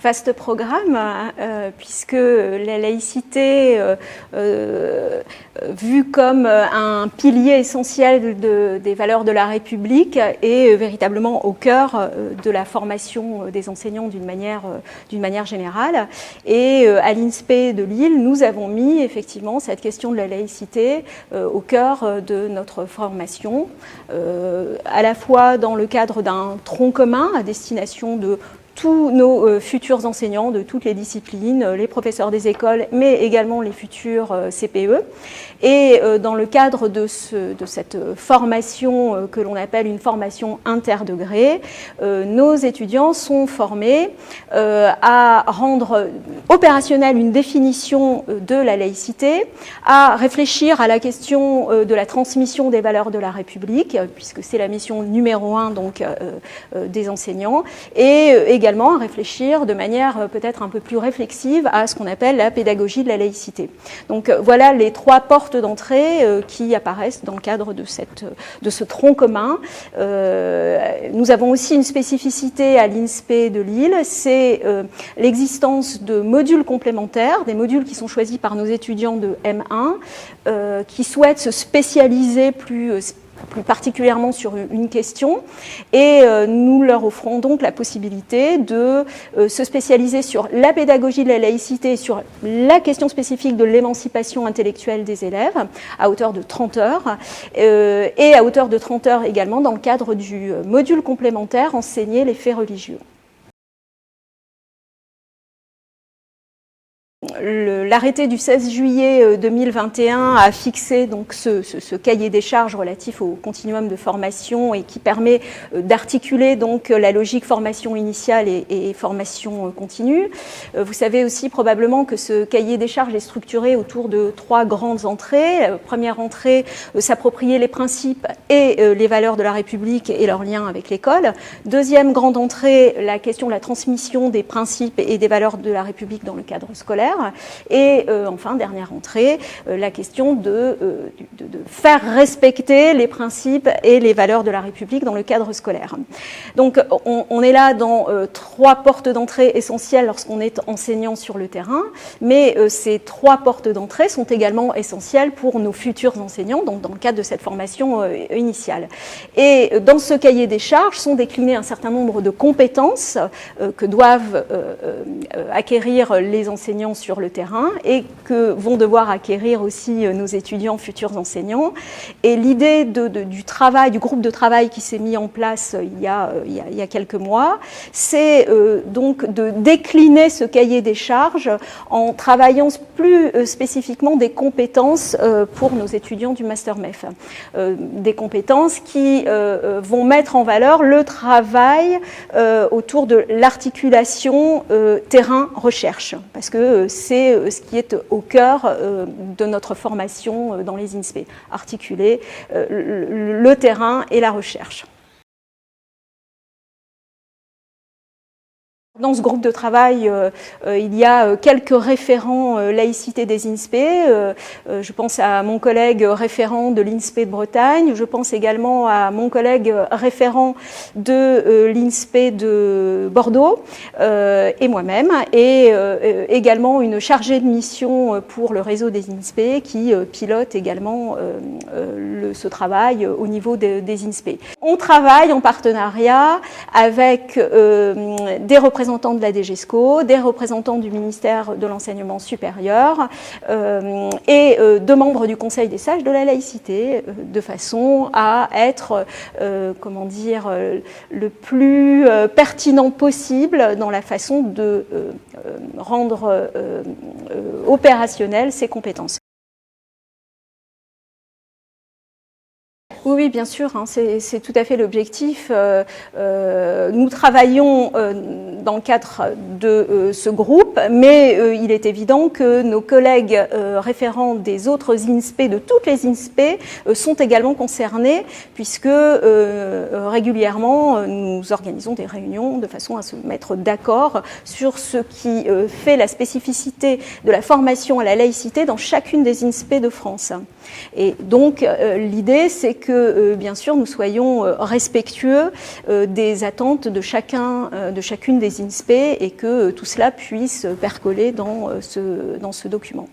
Vaste programme, puisque la laïcité, vue comme un pilier essentiel des valeurs de la République, est véritablement au cœur de la formation des enseignants d'une manière générale. Et à l'INSPE de Lille, nous avons mis effectivement cette question de la laïcité au cœur de notre formation, à la fois dans le cadre d'un tronc commun à destination de tous nos futurs enseignants de toutes les disciplines, les professeurs des écoles, mais également les futurs CPE. Et dans le cadre de cette formation que l'on appelle une formation interdegré, nos étudiants sont formés à rendre opérationnelle une définition de la laïcité, à réfléchir à la question de la transmission des valeurs de la République, puisque c'est la mission numéro 1 donc, des enseignants, et également à réfléchir de manière peut-être un peu plus réflexive à ce qu'on appelle la pédagogie de la laïcité. Donc voilà les 3 portes d'entrée qui apparaissent dans le cadre de ce tronc commun. Nous avons aussi une spécificité à l'INSPE de Lille, c'est l'existence de modules complémentaires, des modules qui sont choisis par nos étudiants de M1, qui souhaitent se spécialiser plus particulièrement sur une question, et nous leur offrons donc la possibilité de se spécialiser sur la pédagogie de la laïcité, sur la question spécifique de l'émancipation intellectuelle des élèves, à hauteur de 30 heures, et à hauteur de 30 heures également dans le cadre du module complémentaire enseigner les faits religieux. L'arrêté du 16 juillet 2021 a fixé donc ce cahier des charges relatif au continuum de formation et qui permet d'articuler donc la logique formation initiale et formation continue. Vous savez aussi probablement que ce cahier des charges est structuré autour de 3 grandes entrées. Première entrée, s'approprier les principes et les valeurs de la République et leurs liens avec l'école. Deuxième grande entrée, la question de la transmission des principes et des valeurs de la République dans le cadre scolaire. Et enfin, dernière entrée, la question de faire respecter les principes et les valeurs de la République dans le cadre scolaire. Donc on est là dans 3 portes d'entrée essentielles lorsqu'on est enseignant sur le terrain, mais ces 3 portes d'entrée sont également essentielles pour nos futurs enseignants, donc dans le cadre de cette formation initiale. Et dans ce cahier des charges sont déclinées un certain nombre de compétences que doivent acquérir les enseignants sur le terrain et que vont devoir acquérir aussi nos étudiants, futurs enseignants. Et l'idée du travail, du groupe de travail qui s'est mis en place il y a quelques mois, c'est donc de décliner ce cahier des charges en travaillant plus spécifiquement des compétences pour nos étudiants du Master MEF. Des compétences qui vont mettre en valeur le travail autour de l'articulation terrain-recherche, parce que c'est ce qui est au cœur de notre formation dans les INSPE, articuler le terrain et la recherche. Dans ce groupe de travail, il y a quelques référents laïcité des INSPE. Je pense à mon collègue référent de l'INSPE de Bretagne. Je pense également à mon collègue référent de l'INSPE de Bordeaux et moi-même. Et également une chargée de mission pour le réseau des INSPE qui pilote également ce travail au niveau des INSPE. On travaille en partenariat avec des représentants de la DGESCO, des représentants du ministère de l'Enseignement supérieur et de membres du Conseil des sages de la laïcité, de façon à être, comment dire, le plus pertinent possible dans la façon de rendre opérationnelles ces compétences. Oui, bien sûr, hein, c'est tout à fait l'objectif. Nous travaillons dans le cadre de ce groupe, mais il est évident que nos collègues référents des autres INSPE, de toutes les INSPE, sont également concernés, puisque régulièrement nous organisons des réunions de façon à se mettre d'accord sur ce qui fait la spécificité de la formation à la laïcité dans chacune des INSPE de France. Et donc l'idée, c'est que bien sûr nous soyons respectueux des attentes de chacune des INSPE et que tout cela puisse percoler dans ce document.